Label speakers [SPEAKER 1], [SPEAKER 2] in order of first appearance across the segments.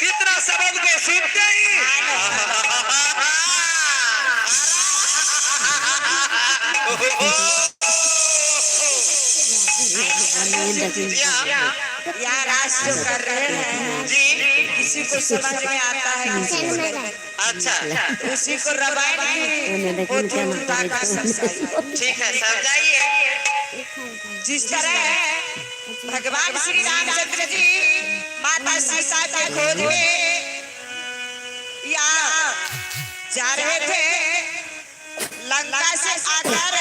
[SPEAKER 1] इतना शब्द को सुनते ही यार आज जो कर रहे हैं जी किसी को समझ में आता है अच्छा उसी को रामायण की ठीक है समझाइए। जिस तरह भगवान श्री रामचंद्र जी माता सीता के खोज में या जा रहे थे लंका से आकर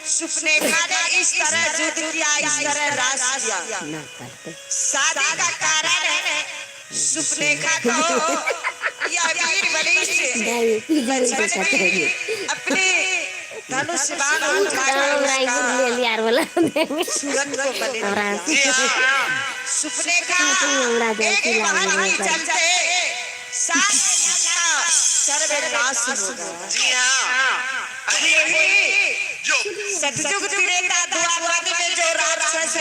[SPEAKER 1] सुपनेखा ने इस तरह युद्ध किया इस तरह राज किया। शादी का कारण है सुपनेखा को या वीर बलिष्ठ बचपन में अपने धनुष बाण उठाकर सूरत को बलि दिया। सुपनेखा एक बाहर ही चलते सर्वनाश हो गया। जी हाँ सतयुग त्रेता द्वापर में जो राक्षस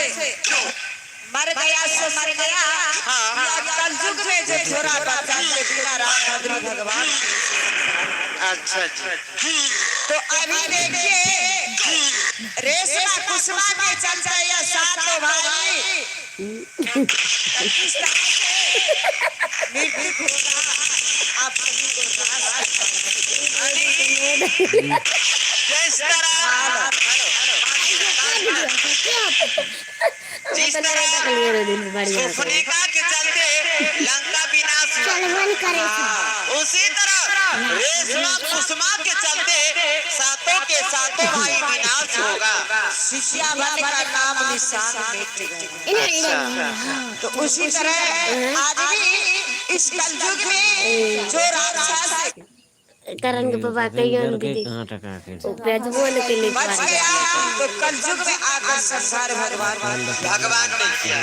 [SPEAKER 1] मर गया सो मर गया। कलयुग में जो छोरा बच्चा बिना रामचंद्र भगवान। अच्छा तो अभी देखिए रेशमा कुसुमा के चलते या सातों भाई मृत्यु होगा आप सभी को जिस तरह सुपनेखा के चलते लंका विनाश उसी तरह रेशमा कुसुमा के चलते सातों के सातों भाई विनाश होगा। शिष्या बन का नाम निशान मिट गया। तो उसी तरह आज भी इस कलयुग में जो राक्षस
[SPEAKER 2] करंग बाबा कहियो
[SPEAKER 3] के कहां टका के
[SPEAKER 2] बेजबोल के लिए
[SPEAKER 1] बच गया। तो कलयुग में आकर संसार भगवान ने किया।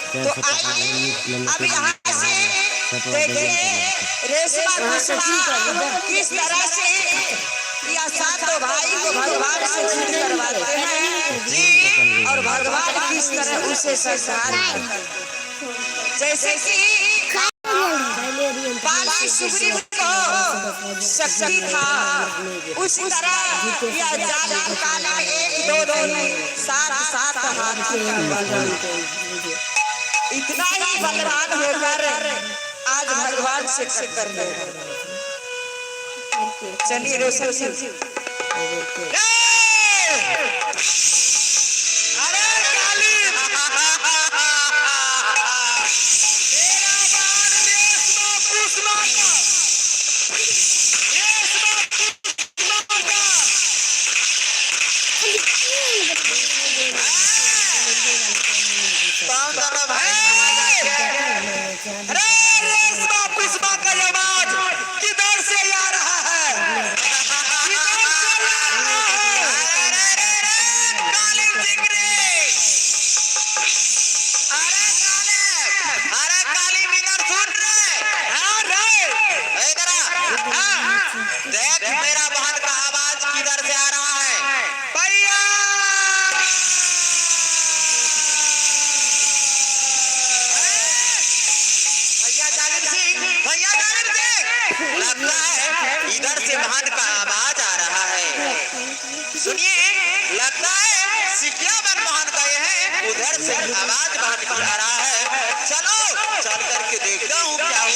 [SPEAKER 1] तो आइए अब यहाँ से देखिए रेशमा कुसुमा किस तरह से या सातों भाई को भगवान से युद्ध करवाते हैं जी और भगवान किस तरह उसे संसार जैसे कि बाली सुग्रीव को शक्ति था उसी तरह या जालिम काल में एक दो नहीं सात सात हाथी इतना ही बलवान होकर आज भगवान से टक्कर ले। चलिए रोशन सिंह इधर से महान का आवाज आ रहा है। सुनिए लगता है सिकिया बन महान का ये है उधर से आवाज महान का आ रहा है। चलो चल करके देखता हूँ क्या हुआ।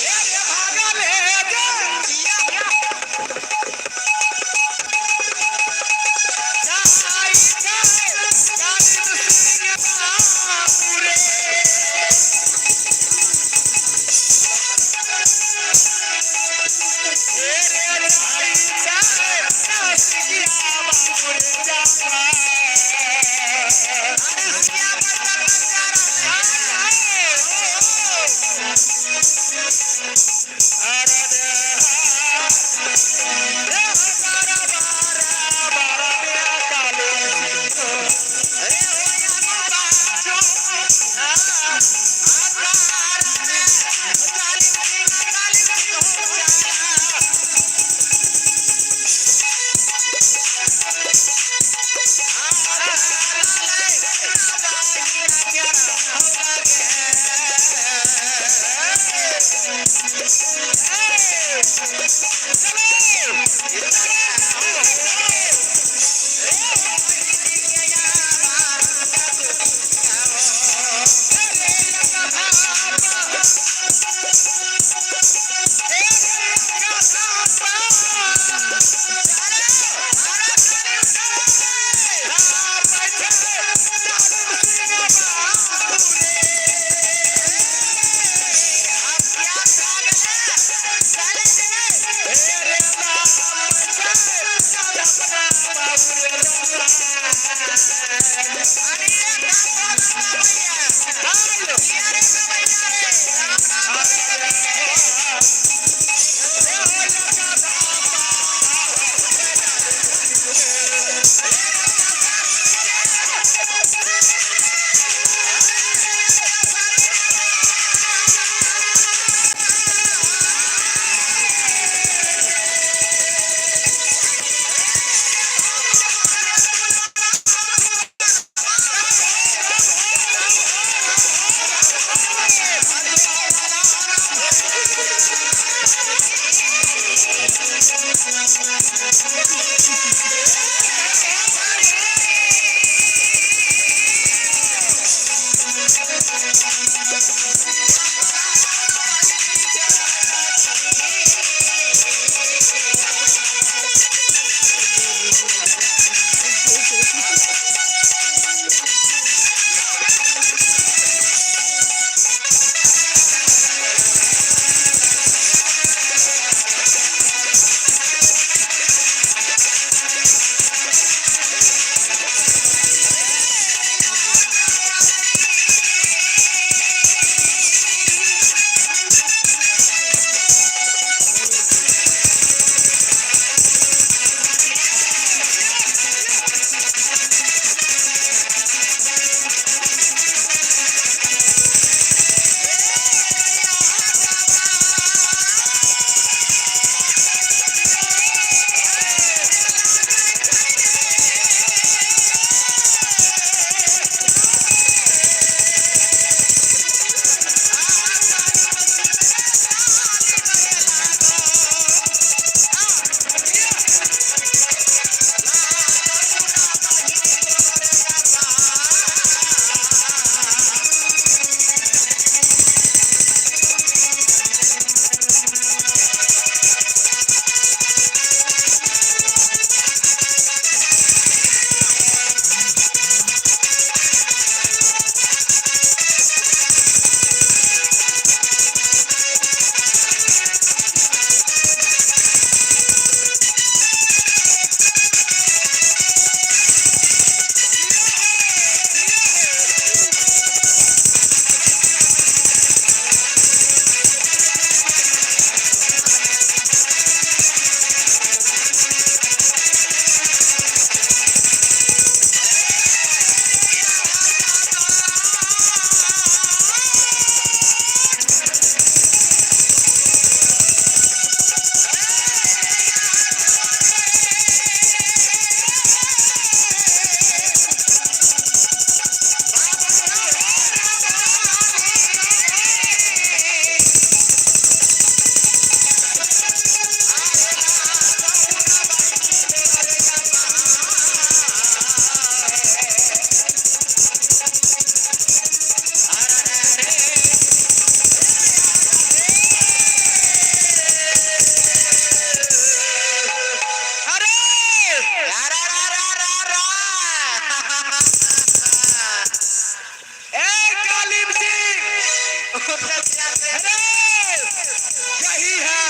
[SPEAKER 3] यही है,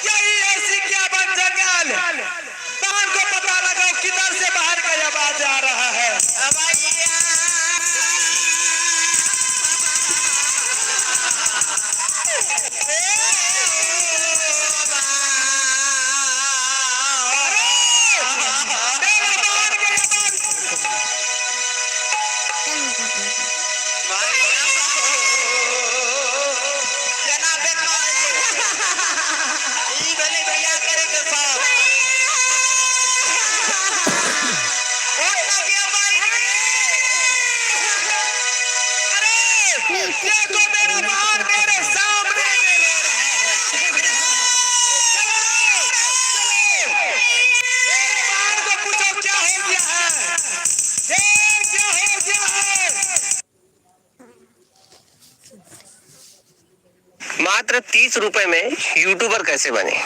[SPEAKER 3] यही ऐसी क्या बन जंगल। बहन को पता लगाओ किधर से बाहर का आवाज आ रहा है। देखो मेरा बाहर मेरे सामने मेरे बाहर को पूछो क्या हो गया है, क्या हो गया है।
[SPEAKER 4] मात्र 30 रुपए में यूट्यूबर कैसे बने।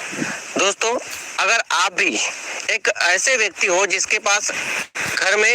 [SPEAKER 4] दोस्तों, अगर आप भी एक ऐसे व्यक्ति हो जिसके पास घर में